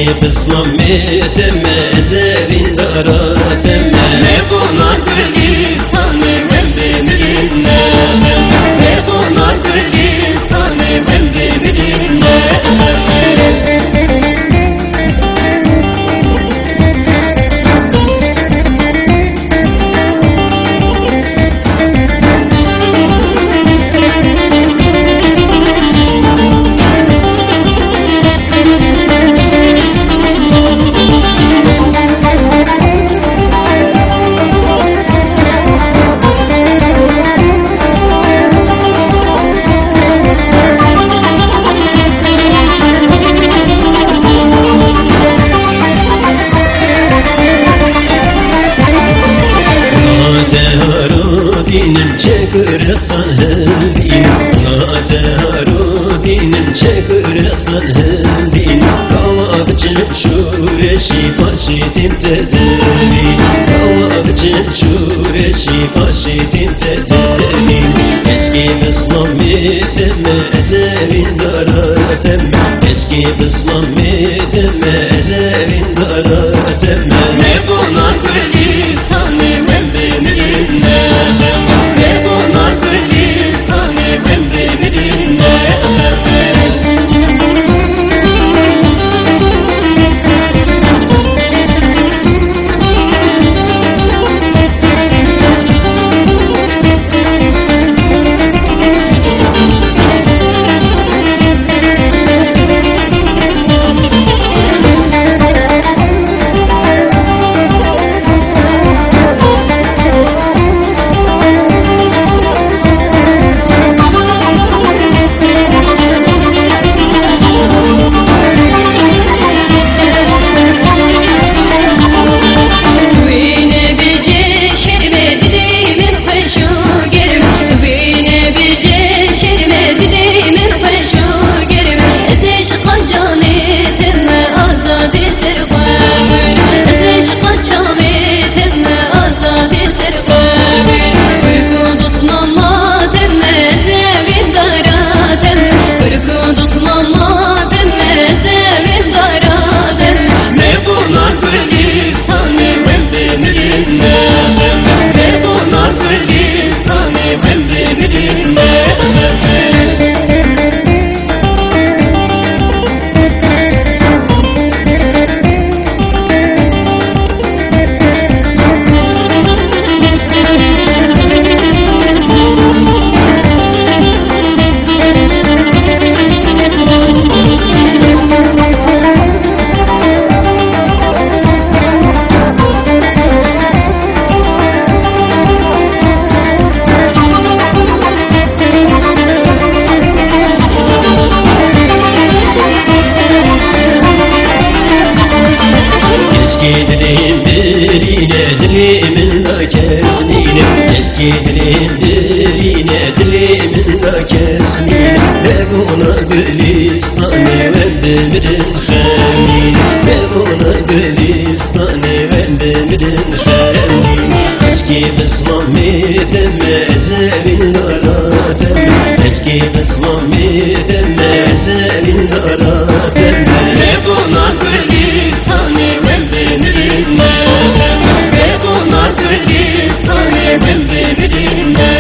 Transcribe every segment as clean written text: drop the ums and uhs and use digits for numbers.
Eski kısmam meteme zevin darateme. Ne bunlar Gülistan'ı ben demirinle, ne bunlar Gülistan'ı ben demirinle. Dinin çekırıktan heldin, dinin çekırıktan heldin. Kavakçın şureşi başitim tedevin, kavakçın şureşi başitim tedevin. Eski kısmam meteme zevin darateme, eski kısmam meteme zevin darateme. Ne bunlar Gülistan'ı ben demirinle, ne bunlar Gülistan'ı ben demirinle. Dilim birine dilimin la kesnine, eski dilim birine dilimin la kesnine. Ve buna Gülistan'ı ben demirin xemine, ve buna Gülistan'ı ben demirin xemine. Eski kısmam meteme zevin darateme, eski kısmam meteme zevin darateme. Ne bunlar Gülistan'ı ben demirinle, ne bunlar Gülistan'ı ben demirinle.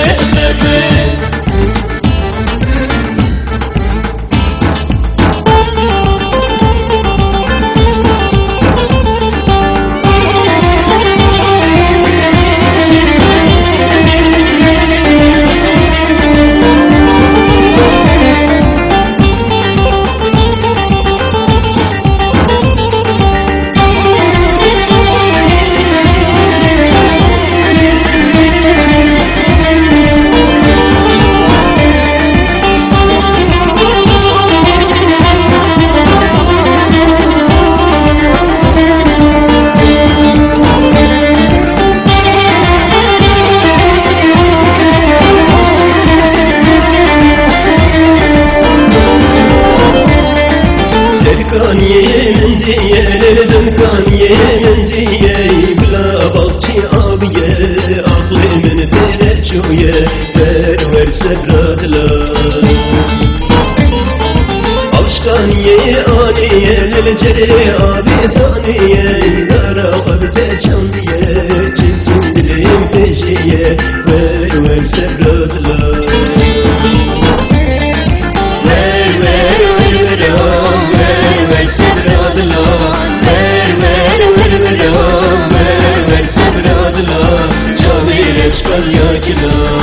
Ceri abi taniye Yara kalpte çam diye Çirkin dilim peşiye Ver sevradılar Ver sevradılar Ver sevradılar Camir eşkal yakilar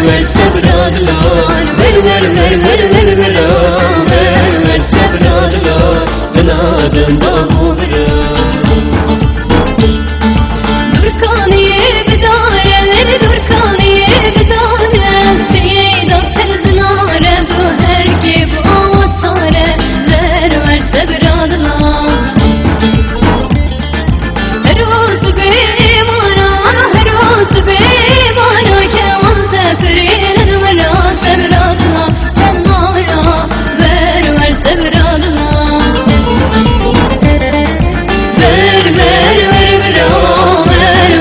Ver sevradılar Ver sevradılar Kınadım babu Durkaniye bidare Durkaniye bidare Seyda serzinare Du her gibi avasare Ver sevradılar Her roz bimara Her roz bimara Keman tefrin Ver sevradılar Tenara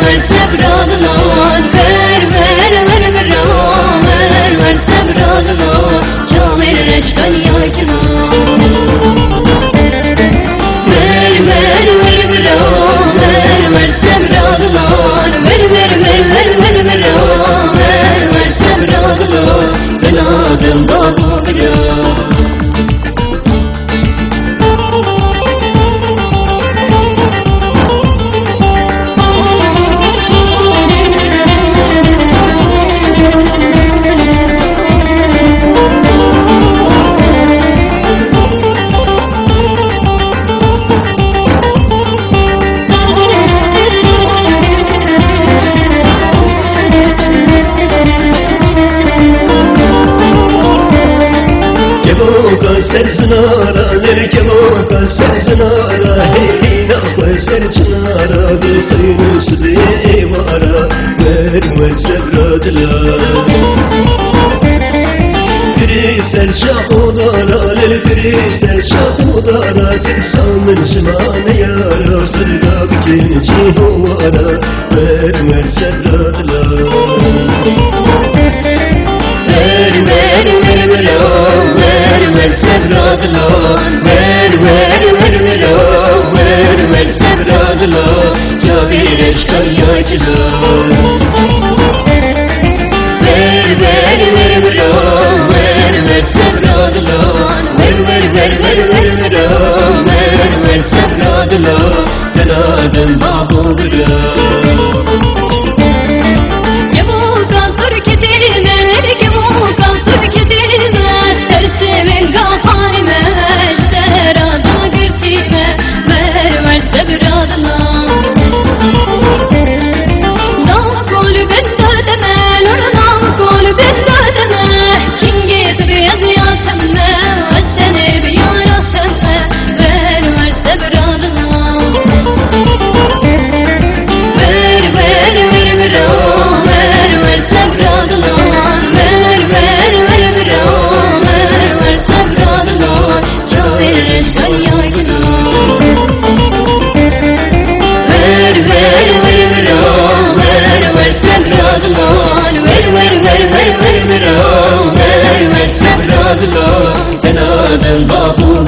Ver sevradılar Ver sevradılar Ver sevradılar Camir eşkal yakilar Ver sevradılar Ver sevradılar Kınadım babu Serzinara, nerkeloka serzinara Helina koy serçinara Gültüyün üstü evara Ver sevradılar Firisel şahudara Firisel şahudara Tirsamın şimane yara Kırda bikin çihuvara Ver sevradılar Ver sevradılar Ver sevradılar Camir eşkal yakilar Ver sevradılar Ver sevradılar Kınadım babu Sersevin gafarime İşterada girtime Ver sevradılar Lav golü ben derdeme Lav golü ben derdeme Kim git beyaz yatemme Seni bir yaratemme Ver sevradılar Ver sevradılar Ver sevradılar Camir eşkal yakilar Ver sevradılar Ver sevradılar Kınadım babu